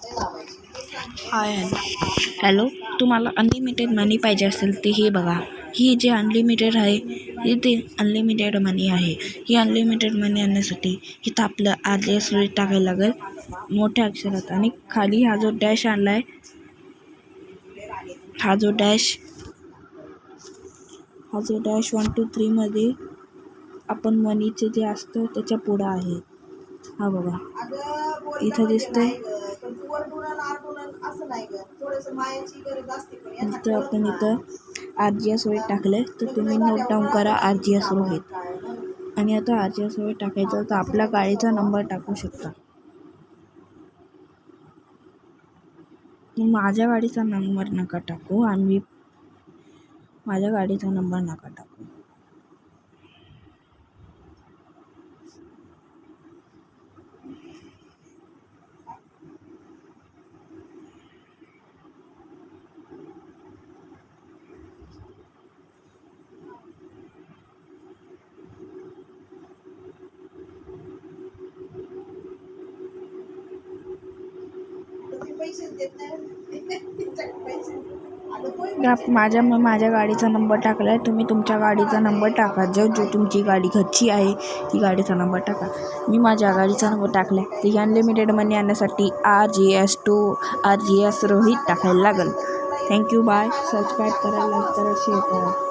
Hi hello. तुम्हाला unlimited मनी पाहिजे असेल ते हे बघा. ही जे अनलिमिटेड आहे ही ते अनलिमिटेड मनी आहे. ही अनलिमिटेड मनी आणण्यासाठी इथं आपलं RJS टाकायला लागेल मोठ्या अक्षरात, आणि खाली हा जो डॅश आणला आहे, हा जो डॅश 1 2 3 मध्ये आपण मनीचे जे असतं त्याच्या पुढं आहे. हा बघा इथं दिसतंय. इथं आपण इथं RJS रोहित टाकलंय, तर तुम्ही नोट डाऊन करा RJS रोहित. आणि आता RJS रोहित टाकायचं तर आपल्या गाडीचा नंबर टाकू शकता. माझ्या गाडीचा नंबर नका टाकू, माझ्या गाडीचा नंबर नका टाकू. माझ्या गाडीचा नंबर टाकला आहे. तुम्ही तुमच्या गाडीचा नंबर टाका. जो तुमची गाडी घरची आहे ती गाडीचा नंबर टाका. मी माझ्या गाडीचा नंबर टाकला आहे. तर अनलिमिटेड मनी आणण्यासाठी RJS रोहित टाकायला लागेल. थँक्यू. बाय. सबस्क्राईब करा, लाईक करा, शेअर करा.